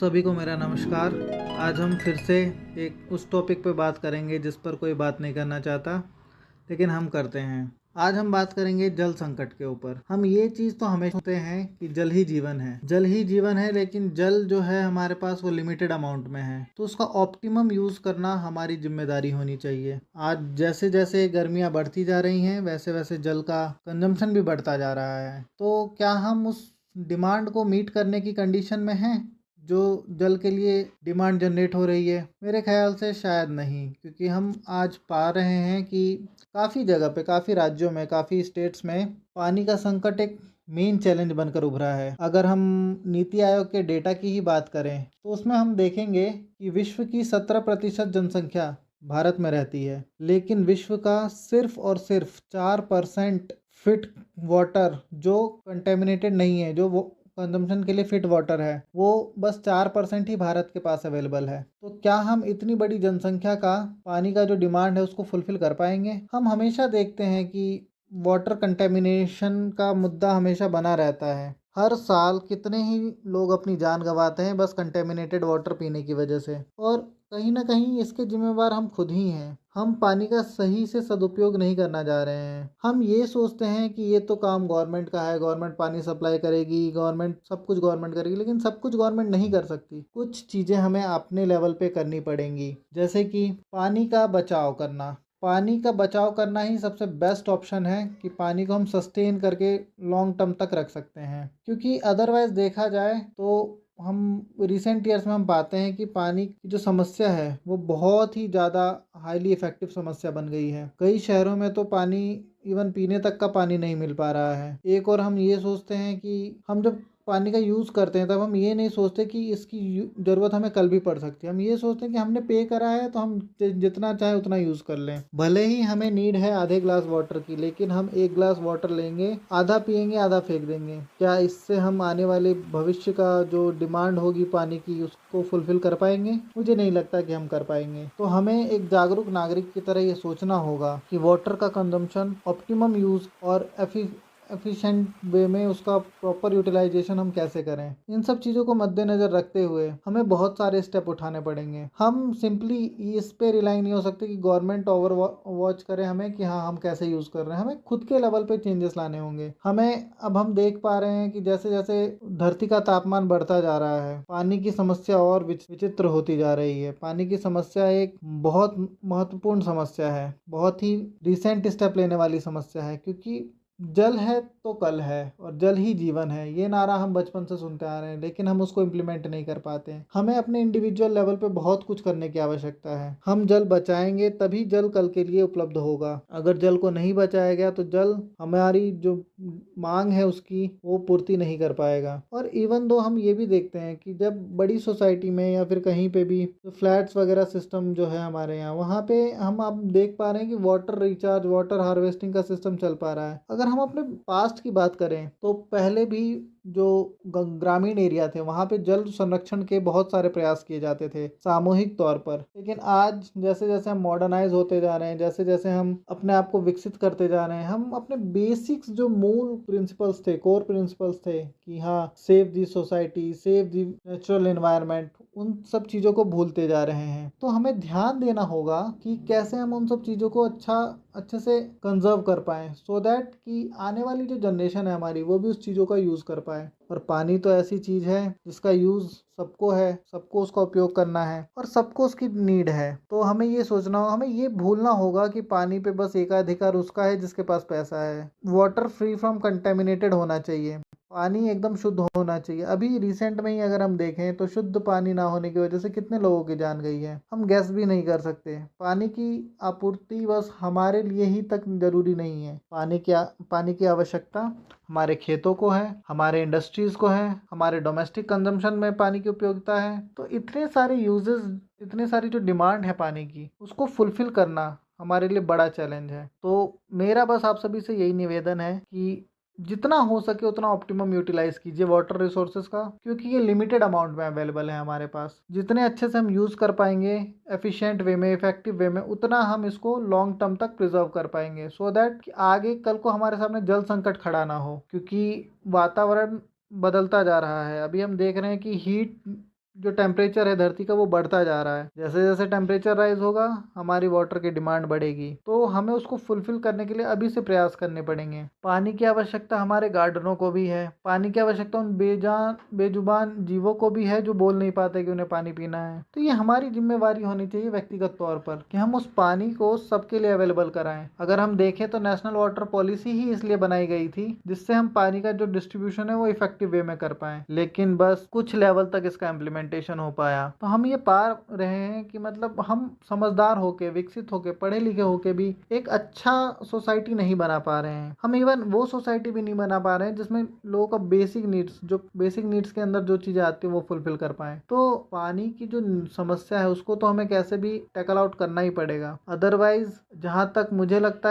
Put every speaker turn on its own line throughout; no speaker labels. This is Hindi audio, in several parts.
सभी को मेरा नमस्कार। आज हम फिर से एक उस टॉपिक पे बात करेंगे जिस पर कोई बात नहीं करना चाहता, लेकिन हम करते हैं। आज हम बात करेंगे जल संकट के ऊपर। हम ये चीज़ तो हमेशा सुनते हैं कि जल ही जीवन है, जल ही जीवन है, लेकिन जल जो है हमारे पास वो लिमिटेड अमाउंट में है, तो उसका ऑप्टिमम यूज़ करना हमारी जिम्मेदारी होनी चाहिए। आज जैसे जैसे गर्मियाँ बढ़ती जा रही हैं, वैसे वैसे जल का कंजम्पशन भी बढ़ता जा रहा है। तो क्या हम उस डिमांड को मीट करने की कंडीशन में हैं जो जल के लिए डिमांड जनरेट हो रही है? मेरे ख्याल से शायद नहीं, क्योंकि हम आज पा रहे हैं कि काफ़ी जगह पे, काफ़ी राज्यों में, काफ़ी स्टेट्स में पानी का संकट एक मेन चैलेंज बनकर उभरा है। अगर हम नीति आयोग के डेटा की ही बात करें तो उसमें हम देखेंगे कि विश्व की 17% जनसंख्या भारत में रहती है, लेकिन विश्व का सिर्फ और सिर्फ 4% फिट वाटर जो कंटेमिनेटेड नहीं है, जो वो कंजम्पशन के लिए फिट वाटर है, वो बस 4% ही भारत के पास अवेलेबल है। तो क्या हम इतनी बड़ी जनसंख्या का पानी का जो डिमांड है उसको फुलफिल कर पाएंगे? हम हमेशा देखते हैं कि वाटर कंटेमिनेशन का मुद्दा हमेशा बना रहता है। हर साल कितने ही लोग अपनी जान गंवाते हैं बस कंटेमिनेटेड वाटर पीने की वजह से, और कहीं ना कहीं इसके जिम्मेवार हम खुद ही हैं। हम पानी का सही से सदुपयोग नहीं करना जा रहे हैं। हम ये सोचते हैं कि ये तो काम गवर्नमेंट का है, गवर्नमेंट पानी सप्लाई करेगी, गवर्नमेंट सब कुछ गवर्नमेंट करेगी, लेकिन सब कुछ गवर्नमेंट नहीं कर सकती। कुछ चीज़ें हमें अपने लेवल पे करनी पड़ेंगी, जैसे कि पानी का बचाव करना। पानी का बचाव करना ही सबसे बेस्ट ऑप्शन है कि पानी को हम सस्टेन करके लॉन्ग टर्म तक रख सकते हैं, क्योंकि अदरवाइज देखा जाए तो हम रिसेंट ईयर्स में हम पाते हैं कि पानी की जो समस्या है वो बहुत ही ज़्यादा हाईली इफ़ेक्टिव समस्या बन गई है। कई शहरों में तो पानी इवन पीने तक का पानी नहीं मिल पा रहा है। एक और हम ये सोचते हैं कि हम जब पानी का यूज़ करते हैं तब हम ये नहीं सोचते कि इसकी ज़रूरत हमें कल भी पड़ सकती है। हम ये सोचते हैं कि हमने पे करा है तो हम जितना चाहे उतना यूज़ कर लें। भले ही हमें नीड है आधे ग्लास वाटर की, लेकिन हम एक ग्लास वाटर लेंगे, आधा पियेंगे, आधा फेंक देंगे। क्या इससे हम आने वाले भविष्य का जो डिमांड होगी पानी की उसको फुलफिल कर पाएंगे? मुझे नहीं लगता कि हम कर पाएंगे। तो हमें एक जागरूक नागरिक की तरह ये सोचना होगा कि वाटर का कंजम्पशन, ऑप्टिमम यूज़ और एफिशिएंट वे में उसका प्रॉपर यूटिलाइजेशन हम कैसे करें। इन सब चीज़ों को मद्देनज़र रखते हुए हमें बहुत सारे स्टेप उठाने पड़ेंगे। हम सिंपली इस पे रिलाई नहीं हो सकते कि गवर्नमेंट ओवर वॉच करे हमें कि हाँ हम कैसे यूज़ कर रहे हैं। हमें खुद के लेवल पे चेंजेस लाने होंगे। अब हम देख पा रहे हैं कि जैसे जैसे धरती का तापमान बढ़ता जा रहा है, पानी की समस्या और विचित्र होती जा रही है। पानी की समस्या एक बहुत महत्वपूर्ण समस्या है, बहुत ही रिसेंट स्टेप लेने वाली समस्या है, क्योंकि जल है तो कल है और जल ही जीवन है, ये नारा हम बचपन से सुनते आ रहे हैं, लेकिन हम उसको इम्प्लीमेंट नहीं कर पाते हैं। हमें अपने इंडिविजुअल लेवल पे बहुत कुछ करने की आवश्यकता है। हम जल बचाएंगे तभी जल कल के लिए उपलब्ध होगा। अगर जल को नहीं बचाया गया तो जल हमारी जो मांग है उसकी वो पूर्ति नहीं कर पाएगा। और इवन दो हम ये भी देखते हैं कि जब बड़ी सोसाइटी में या फिर कहीं पे भी तो फ्लैट्स वगैरह सिस्टम जो है हमारे यहाँ, वहाँ पे हम अब देख पा रहे हैं कि वाटर रिचार्ज, वाटर हार्वेस्टिंग का सिस्टम चल पा रहा है। अगर हम अपने पास्ट की बात करें तो पहले भी जो ग्रामीण एरिया थे वहाँ पे जल संरक्षण के बहुत सारे प्रयास किए जाते थे सामूहिक तौर पर। लेकिन आज जैसे जैसे हम मॉडर्नाइज होते जा रहे हैं, जैसे जैसे हम अपने आप को विकसित करते जा रहे हैं, हम अपने बेसिक्स जो मूल प्रिंसिपल्स थे, कोर प्रिंसिपल्स थे कि हाँ save the society, save the natural environment, उन सब चीज़ों को भूलते जा रहे हैं। तो हमें ध्यान देना होगा कि कैसे हम उन सब चीज़ों को अच्छे से कंजर्व कर पाएँ, सो दैट कि आने वाली जो जनरेशन है हमारी वो भी उस चीज़ों का यूज़ कर पाए। और पानी तो ऐसी चीज़ है जिसका यूज़ सबको है, सबको उसका उपयोग करना है और सबको उसकी नीड है। तो हमें ये सोचना हो, हमें ये भूलना होगा कि पानी पे बस एकाधिकार उसका है जिसके पास पैसा है। वाटर फ्री फ्रॉम कंटेमिनेटेड होना चाहिए, पानी एकदम शुद्ध होना चाहिए। अभी रिसेंट में ही अगर हम देखें तो शुद्ध पानी ना होने की वजह से कितने लोगों की जान गई है। हम गैस भी नहीं कर सकते। पानी की आपूर्ति बस हमारे लिए ही तक जरूरी नहीं है। पानी की आवश्यकता हमारे खेतों को है, हमारे इंडस्ट्रीज को है, हमारे डोमेस्टिक कंजम्पशन में पानी की उपयोगिता है। तो इतने सारे यूजेस, इतनी सारी जो डिमांड है पानी की, उसको फुलफिल करना हमारे लिए बड़ा चैलेंज है। तो मेरा बस आप सभी से यही निवेदन है कि जितना हो सके उतना ऑप्टिमम यूटिलाइज कीजिए वाटर रिसोर्सेज का, क्योंकि ये लिमिटेड अमाउंट में अवेलेबल है हमारे पास। जितने अच्छे से हम यूज़ कर पाएंगे एफिशिएंट वे में, इफेक्टिव वे में, उतना हम इसको लॉन्ग टर्म तक प्रिजर्व कर पाएंगे, सो दैट कि आगे कल को हमारे सामने जल संकट खड़ा ना हो। क्योंकि वातावरण बदलता जा रहा है। अभी हम देख रहे हैं कि हीट जो टेम्परेचर है धरती का वो बढ़ता जा रहा है। जैसे जैसे टेम्परेचर राइज होगा हमारी वाटर की डिमांड बढ़ेगी, तो हमें उसको फुलफिल करने के लिए अभी से प्रयास करने पड़ेंगे। पानी की आवश्यकता हमारे गार्डनों को भी है, पानी की आवश्यकता उन बेजुबान जीवों को भी है जो बोल नहीं पाते कि उन्हें पानी पीना है। तो ये हमारी जिम्मेवारी होनी चाहिए व्यक्तिगत तौर पर कि हम उस पानी को सबके लिए अवेलेबल कराएं। अगर हम देखें तो नेशनल वाटर पॉलिसी ही इसलिए बनाई गई थी जिससे हम पानी का जो डिस्ट्रीब्यूशन है वो इफेक्टिव वे में कर पाए, लेकिन बस कुछ लेवल तक इसका इम्प्लीमेंटेशन हो पाया। तो हम ये पा रहे हैं कि मतलब हम समझदार होके, विकसित होके, पढ़े लिखे होके भी एक अच्छा सोसाइटी नहीं बना पा रहे हैं। हम इवन वो सोसाइटी भी नहीं बना पा रहे हैं जिसमें लोगों का बेसिक नीड्स के अंदर जो चीजें आती है वो फुलफिल कर पाए। तो पानी की जो समस्या है उसको तो हमें कैसे भी टैकल आउट करना ही पड़ेगा। अदरवाइज जहाँ तक मुझे लगता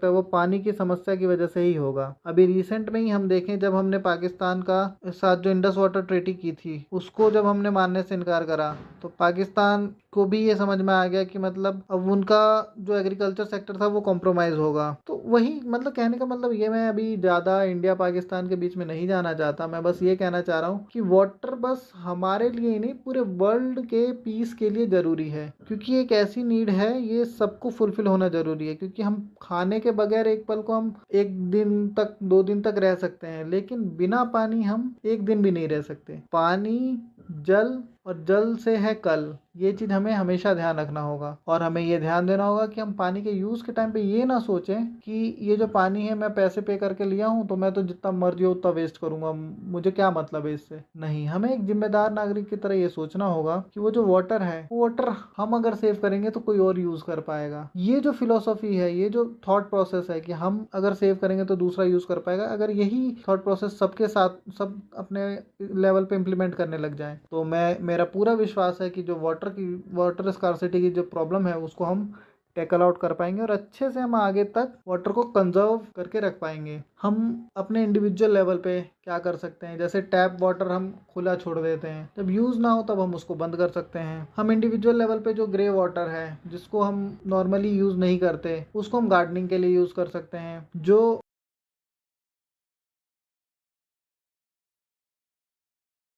है वो पानी की समस्या की वजह से ही होगा। अभी रिसेंट में ही हम देखें, जब हमने पाकिस्तान का साथ जो इंडस वाटर ट्रीटी की थी उसको जब हमने मानने से इनकार करा तो पाकिस्तान को भी ये समझ में आ गया कि मतलब अब उनका जो एग्रीकल्चर सेक्टर था वो कॉम्प्रोमाइज होगा। तो वही मतलब कहने का मतलब ये, मैं अभी ज़्यादा इंडिया पाकिस्तान के बीच में नहीं जाना चाहता। मैं बस ये कहना चाह रहा हूँ कि वाटर बस हमारे लिए ही नहीं पूरे वर्ल्ड के पीस के लिए ज़रूरी है, क्योंकि एक ऐसी नीड है, ये सबको फुलफिल होना ज़रूरी है। क्योंकि हम खाने के बगैर एक पल को हम 1 दिन तक 2 दिन तक रह सकते हैं, लेकिन बिना पानी हम 1 दिन भी नहीं रह सकते। पानी, जल और जल से है कल, ये चीज़ हमें हमेशा ध्यान रखना होगा। और हमें ये ध्यान देना होगा कि हम पानी के यूज़ के टाइम पे ये ना सोचें कि ये जो पानी है मैं पैसे पे करके लिया हूँ तो मैं तो जितना मर्जी हो उतना वेस्ट करूँगा, मुझे क्या मतलब है इससे। नहीं, हमें एक जिम्मेदार नागरिक की तरह ये सोचना होगा कि वो जो वाटर है वो वाटर हम अगर सेव करेंगे तो कोई और यूज़ कर पाएगा। ये जो फिलोसफी है, ये जो थॉट प्रोसेस है कि हम अगर सेव करेंगे तो दूसरा यूज़ कर पाएगा, अगर यही थॉट प्रोसेस सबके साथ सब अपने लेवल पे इम्प्लीमेंट करने लग जाए तो मेरा पूरा विश्वास है कि जो वाटर स्कार्सिटी की जो प्रॉब्लम है उसको हम टैकल आउट कर पाएंगे और अच्छे से हम आगे तक वाटर को कंजर्व करके रख पाएंगे। हम अपने इंडिविजुअल लेवल पे क्या कर सकते हैं, जैसे टैप वाटर हम खुला छोड़ देते हैं, जब यूज़ ना हो तब हम उसको बंद कर सकते हैं। हम इंडिविजुअल लेवल पे जो ग्रे वाटर है जिसको हम नॉर्मली यूज़ नहीं करते उसको हम गार्डनिंग के लिए यूज़ कर सकते हैं। जो